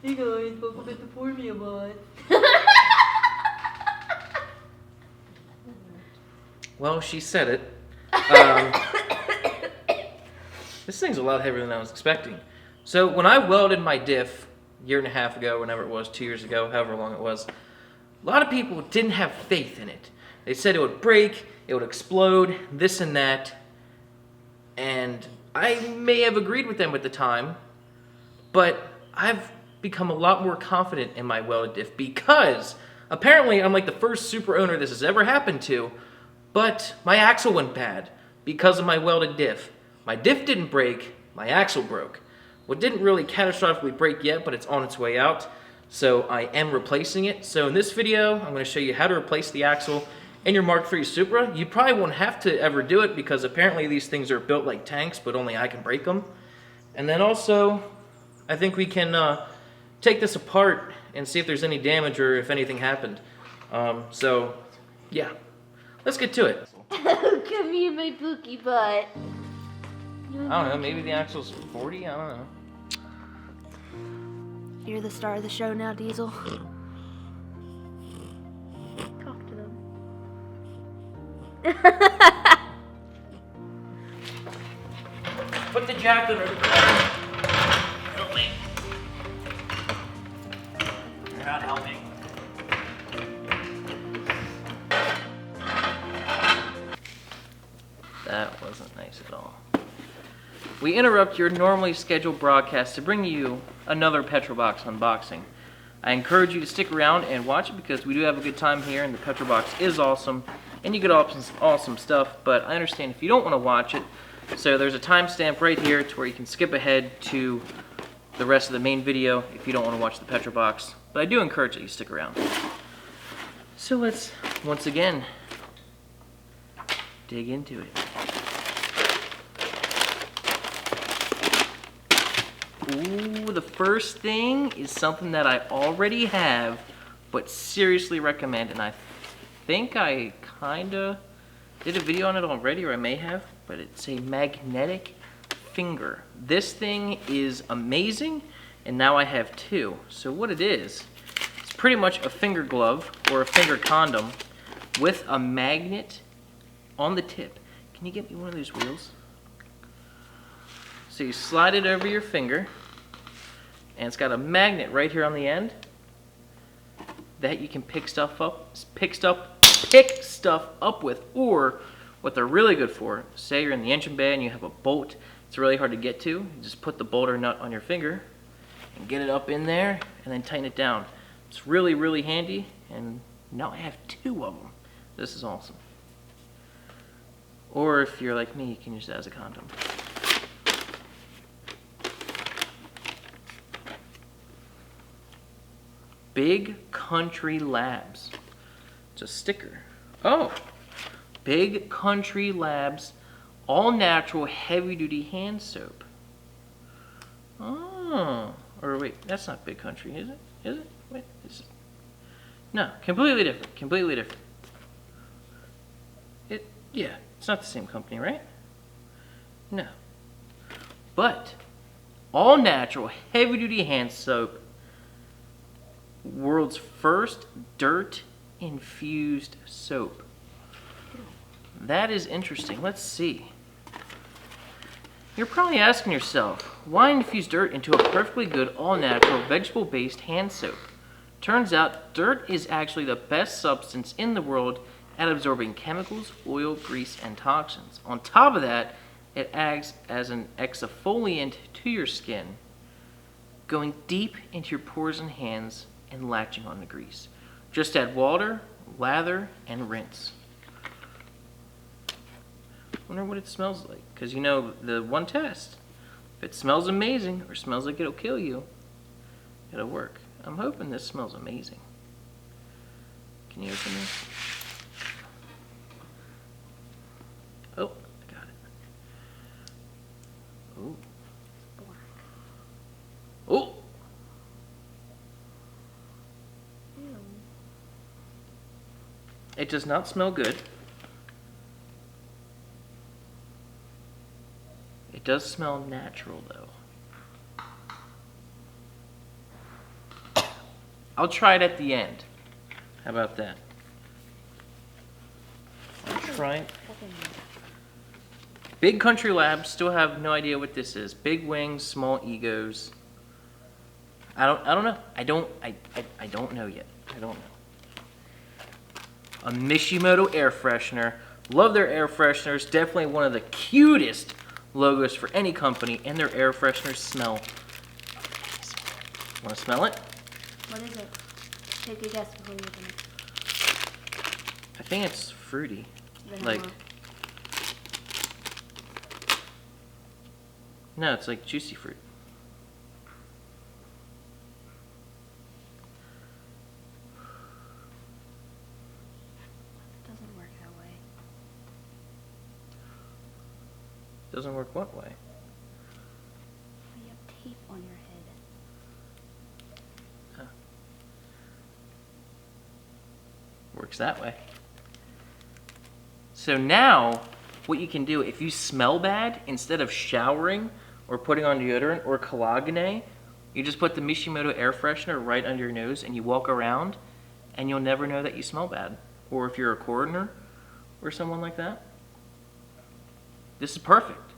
Hey guys, welcome back to Formula Bot. Well, she said it. This thing's a lot heavier than I was expecting. So when I welded my diff a year and a half ago, whenever it was, 2 years ago, however long it was, a lot of people didn't have faith in it. They said it would break, it would explode, this and that. And I may have agreed with them at the time, but I've become a lot more confident in my welded diff because apparently I'm like the first Supra owner this has ever happened to, but my axle went bad because of my welded diff. My diff didn't break, my axle broke. What didn't really catastrophically break yet, but it's on its way out, so I am replacing it. So in this video, I'm going to show you how to replace the axle in your Mark III Supra. You probably won't have to ever do it because apparently these things are built like tanks, but only I can break them. And then also, I think we can take this apart and see if there's any damage or if anything happened. So, yeah, let's get to it. Come here, my pookie butt. I don't know, maybe the axle's 40, I don't know. You're the star of the show now, Diesel. Talk to them. Put the jack under the car. Help me. You're not helping. That wasn't nice at all. We interrupt your normally scheduled broadcast to bring you another Petrol Box unboxing. I encourage you to stick around and watch it because we do have a good time here and the Petrol Box is awesome and you get awesome stuff, but I understand if you don't want to watch it, so there's a timestamp right here to where you can skip ahead to the rest of the main video if you don't want to watch the Petrol Box, but I do encourage that you stick around. So let's, once again, dig into it. Ooh, the first thing is something that I already have, but seriously recommend, and I think I kinda did a video on it already, or I may have, but it's a magnetic finger. This thing is amazing, and now I have two. So what it is, it's pretty much a finger glove, or a finger condom, with a magnet on the tip. Can you get me one of these wheels? So you slide it over your finger, and it's got a magnet right here on the end that you can pick stuff up with, or what they're really good for, say you're in the engine bay and you have a bolt it's really hard to get to, you just put the bolt or nut on your finger and get it up in there and then tighten it down. It's really, really handy, and now I have two of them. This is awesome. Or if you're like me, you can use it as a condom. Big Country Labs. It's a sticker. Oh, Big Country Labs all natural heavy duty hand soap. Oh, or wait, that's not Big Country, is it? Is it? Wait, is it? No, completely different. Completely different. Yeah, it's not the same company, right? No. But all natural heavy duty hand soap. World's first dirt infused soap. That is interesting. Let's see. You're probably asking yourself, why infuse dirt into a perfectly good all-natural vegetable-based hand soap? Turns out dirt is actually the best substance in the world at absorbing chemicals, oil, grease, and toxins. On top of that, it acts as an exfoliant to your skin, going deep into your pores and hands and latching on the grease. Just add water, lather, and rinse. Wonder what it smells like, because you know the one test, if it smells amazing or smells like it'll kill you, it'll work. I'm hoping this smells amazing. Can you open this? Oh, I got it. Ooh. Oh. It does not smell good. It does smell natural though. I'll try it at the end. How about that? I'll try it. Big Country Labs, still have no idea what this is. Big wings, small egos. I don't know. I don't know yet. I don't know. A Mishimoto air freshener. Love their air fresheners. Definitely one of the cutest logos for any company, and their air fresheners smell. Want to smell it? What is it? Take a guess before you open it. I think it's fruity. Vanilla. Like, no, it's like juicy fruit. It doesn't work that way. Doesn't work what way? You have tape on your head. Works that way. So now, what you can do, if you smell bad, instead of showering or putting on deodorant or Cologne, you just put the Mishimoto air freshener right under your nose and you walk around and you'll never know that you smell bad. Or if you're a coroner or someone like that. This is perfect.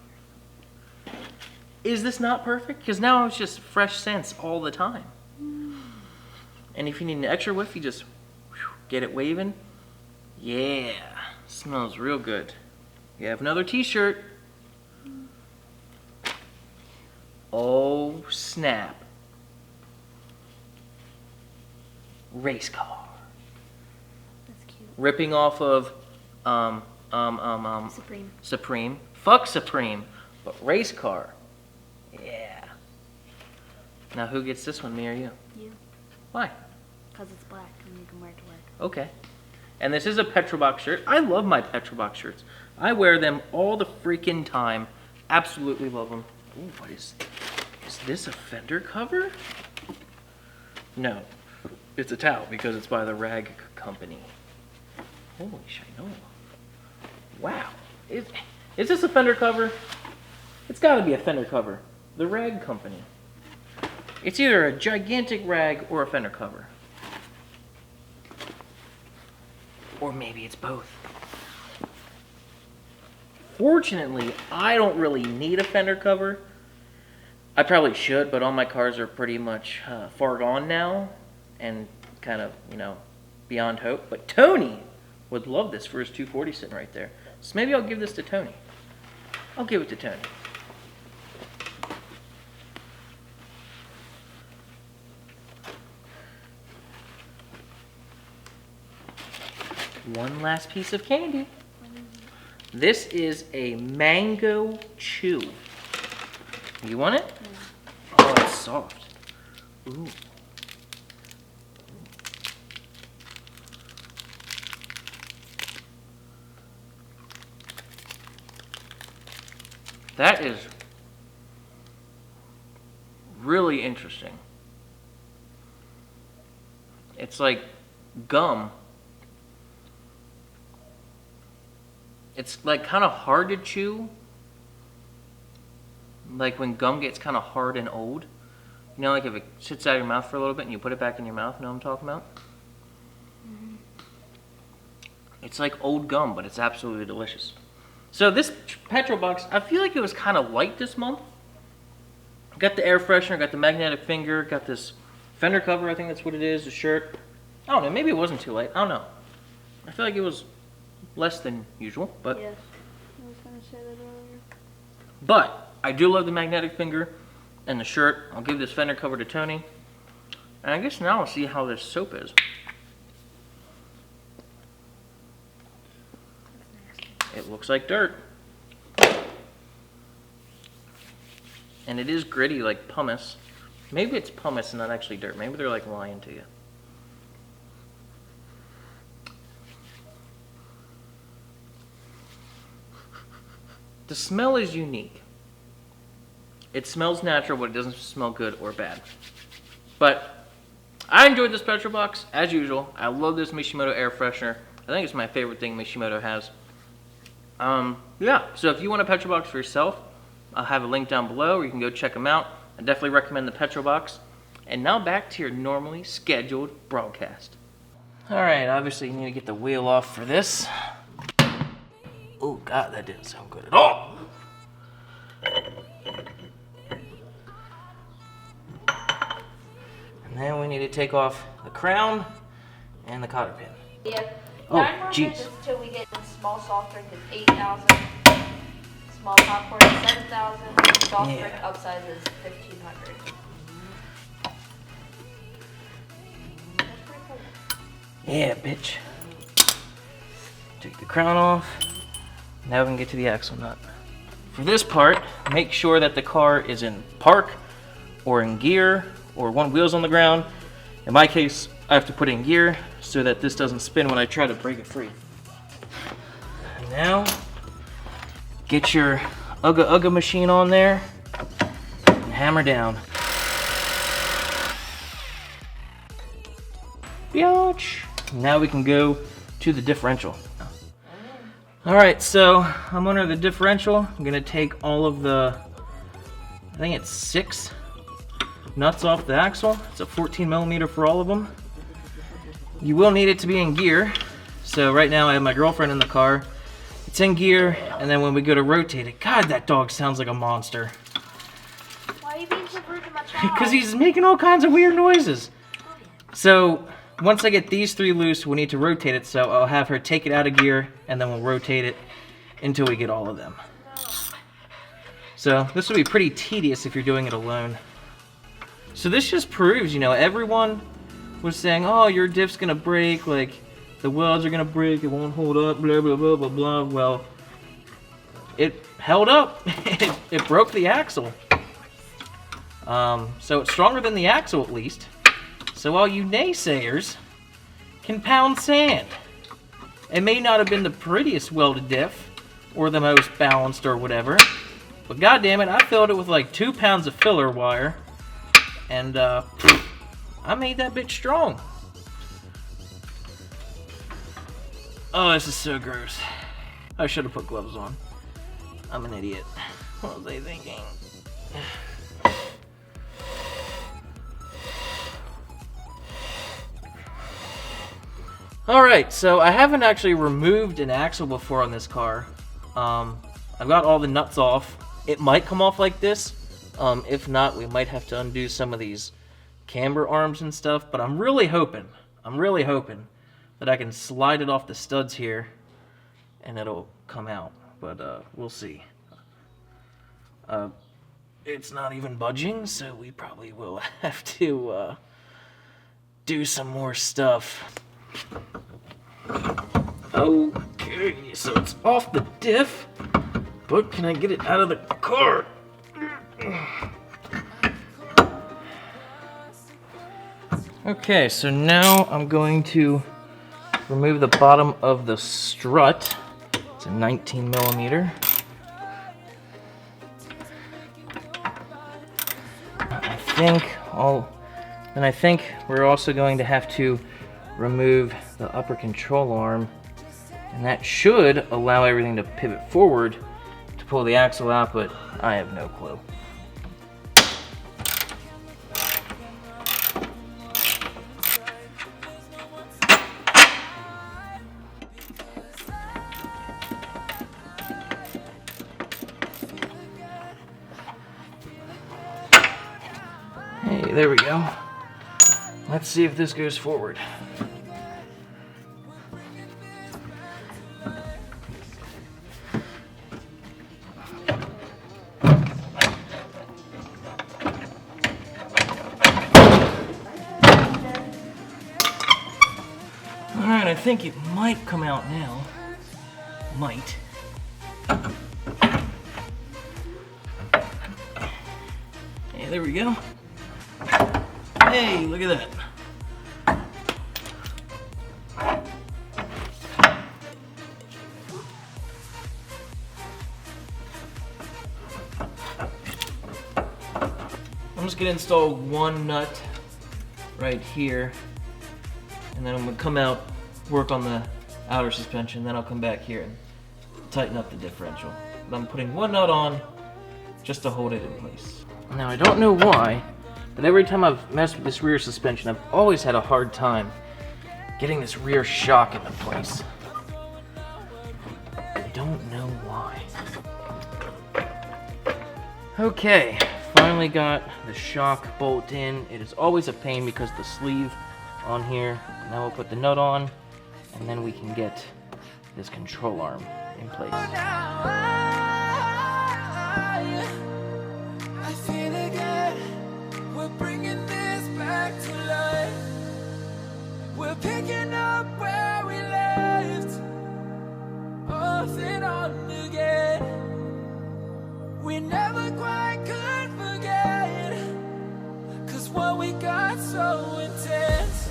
Is this not perfect? Because now it's just fresh scents all the time. And if you need an extra whiff, you just get it waving. Yeah, smells real good. You have another t-shirt. Oh, snap. Race car. That's cute. Ripping off of, Supreme. Supreme. Fuck Supreme, but race car. Yeah. Now who gets this one, me or you? You. Why? Because it's black and you can wear it to work. Okay. And this is a Petrol Box shirt. I love my Petrol Box shirts. I wear them all the freaking time. Absolutely love them. Ooh, what is this a fender cover? No. It's a towel because it's by the rag company. Holy shinola. Wow. Is this a fender cover? It's gotta be a fender cover. The rag company. It's either a gigantic rag or a fender cover. Or maybe it's both. Fortunately, I don't really need a fender cover. I probably should, but all my cars are pretty much far gone now. And kind of, beyond hope. But Tony would love this for his 240 sitting right there. So maybe I'll give this to Tony. I'll give it to Tony. One last piece of candy. This is a mango chew. You want it? Yeah. Oh, it's soft. Ooh. That is really interesting. It's like gum. It's like kind of hard to chew. Like when gum gets kind of hard and old. You know, like if it sits out of your mouth for a little bit and you put it back in your mouth, you know what I'm talking about? Mm-hmm. It's like old gum, but it's absolutely delicious. So this Petrol Box, I feel like it was kind of light this month. Got the air freshener, got the magnetic finger, got this fender cover, I think that's what it is, the shirt. I don't know, maybe it wasn't too light, I don't know. I feel like it was less than usual, but... Yes, I was going to say that earlier. But, I do love the magnetic finger and the shirt. I'll give this fender cover to Tony. And I guess now I'll see how this soap is. It looks like dirt. And it is gritty like pumice. Maybe it's pumice and not actually dirt. Maybe they're like lying to you. The smell is unique. It smells natural, but it doesn't smell good or bad. But I enjoyed this Petrol Box, as usual. I love this Mishimoto air freshener. I think it's my favorite thing Mishimoto has. Yeah, so if you want a Petrol Box for yourself, I'll have a link down below where you can go check them out. I definitely recommend the Petrol Box. And now back to your normally scheduled broadcast. Alright, obviously you need to get the wheel off for this. Oh god, that didn't sound good at all. And then we need to take off the crown and the cotter pin. Yeah. Oh, 9 more jeez. minutes until we get small soft drink is 8,000. Small popcorn is 7,000. Soft drink upsize is 1,500. That's pretty cool. Yeah, bitch. Take the crown off. Now we can get to the axle nut. For this part, make sure that the car is in park or in gear or one wheel's on the ground. In my case, I have to put it in gear so that this doesn't spin when I try to break it free. And now, get your Ugga machine on there and hammer down. Biatch. Now we can go to the differential. Alright, so I'm under the differential. I'm gonna take all of the, I think it's 6 nuts off the axle. It's a 14mm for all of them. You will need it to be in gear. So right now I have my girlfriend in the car. It's in gear, and then when we go to rotate it, God, that dog sounds like a monster. Why are you being so rude to my child? Because he's making all kinds of weird noises. So once I get these 3 loose, we need to rotate it. So I'll have her take it out of gear, and then we'll rotate it until we get all of them. So this will be pretty tedious if you're doing it alone. So this just proves, you know, everyone was saying, oh, your diff's gonna break, like the welds are gonna break, it won't hold up, blah, blah, blah, blah, blah. Well, it held up. It broke the axle. So it's stronger than the axle at least. So all you naysayers can pound sand. It may not have been the prettiest welded diff or the most balanced or whatever, but goddammit, I filled it with like 2 pounds of filler wire, and I made that bitch strong. Oh, this is so gross. I should have put gloves on. I'm an idiot. What was I thinking? Alright, so I haven't actually removed an axle before on this car. I've got all the nuts off. It might come off like this. If not, we might have to undo some of these camber arms and stuff, but I'm really hoping that I can slide it off the studs here and it'll come out, but we'll see. It's not even budging, so we probably will have to do some more stuff. Okay, so it's off the diff, but can I get it out of the car? Okay, so now I'm going to remove the bottom of the strut. It's a 19mm. I think we're also going to have to remove the upper control arm, and that should allow everything to pivot forward to pull the axle out, but I have no clue. Hey, there we go. Let's see if this goes forward. Alright, I think it might come out now. Might. Hey, there we go. Hey, look at that. I'm just gonna install one nut right here, and then I'm gonna come out, work on the outer suspension, then I'll come back here and tighten up the differential. But I'm putting one nut on just to hold it in place. Now I don't know why, But every time I've messed with this rear suspension, I've always had a hard time getting this rear shock into place. I don't know why. Okay, finally got the shock bolt in. It is always a pain because the sleeve on here. Now we'll put the nut on, and then we can get this control arm in place. I feel again, we're bringing this back to life. We're picking up where we left, off and on again. We never quite could forget, 'cause what we got so intense.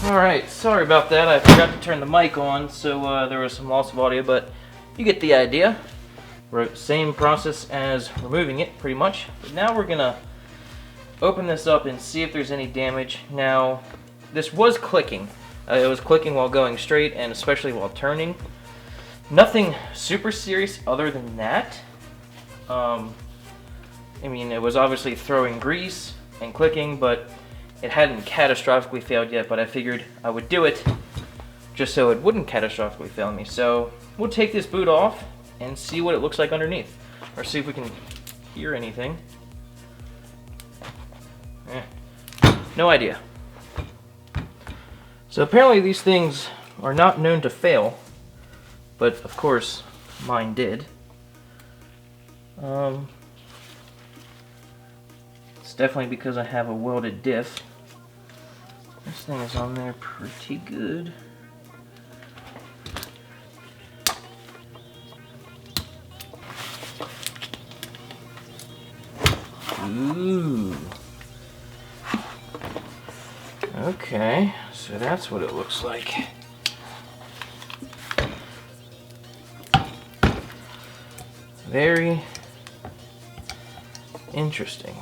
Alright, sorry about that. I forgot to turn the mic on, so there was some loss of audio, but you get the idea. Same process as removing it, pretty much. But now we're gonna open this up and see if there's any damage. Now, this was clicking. It was clicking while going straight, and especially while turning. Nothing super serious other than that. I mean, it was obviously throwing grease and clicking, but it hadn't catastrophically failed yet, but I figured I would do it just so it wouldn't catastrophically fail me. So we'll take this boot off and see what it looks like underneath, or see if we can hear anything. No idea. So apparently these things are not known to fail, but of course mine did. It's definitely because I have a welded diff. This thing is on there pretty good. Ooh. Okay, so that's what it looks like. Very interesting.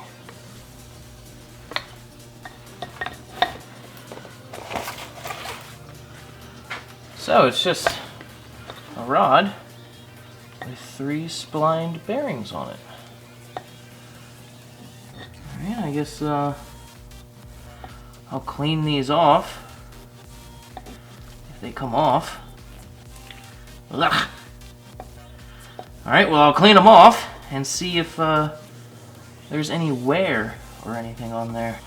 So it's just a rod with 3 splined bearings on it. Alright, I guess I'll clean these off if they come off. Ugh. Alright, well I'll clean them off and see if there's any wear or anything on there.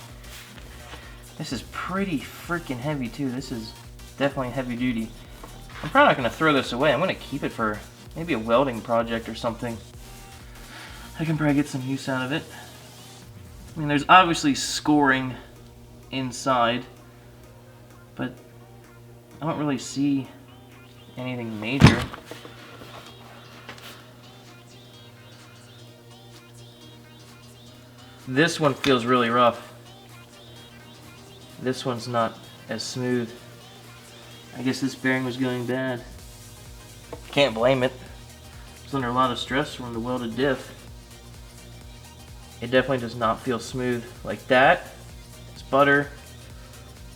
This is pretty freaking heavy too. This is definitely heavy duty. I'm probably not going to throw this away. I'm going to keep it for maybe a welding project or something. I can probably get some use out of it. I mean, there's obviously scoring inside, but I don't really see anything major. This one feels really rough. This one's not as smooth. I guess this bearing was going bad. Can't blame it. It's under a lot of stress from the welded diff. It definitely does not feel smooth like that. It's butter.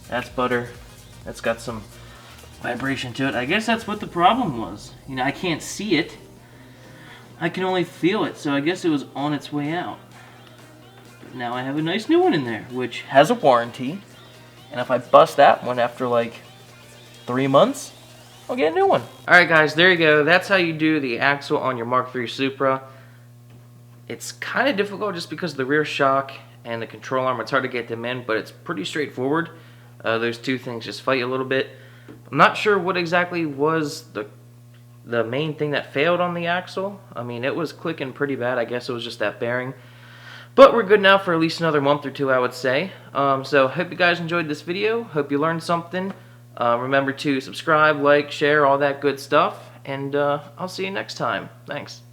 That's butter. That's got some vibration to it. I guess that's what the problem was. You know, I can't see it. I can only feel it, so I guess it was on its way out. But now I have a nice new one in there, which has a warranty. And if I bust that one after like 3 months, I'll get a new one. Alright guys, there you go. That's how you do the axle on your Mark III Supra. It's kind of difficult just because of the rear shock and the control arm. It's hard to get them in, but it's pretty straightforward. Those two things just fight you a little bit. I'm not sure what exactly was the main thing that failed on the axle. I mean, it was clicking pretty bad. I guess it was just that bearing. But we're good now for at least another month or two, I would say. So hope you guys enjoyed this video. Hope you learned something. Remember to subscribe, like, share, all that good stuff. And I'll see you next time. Thanks.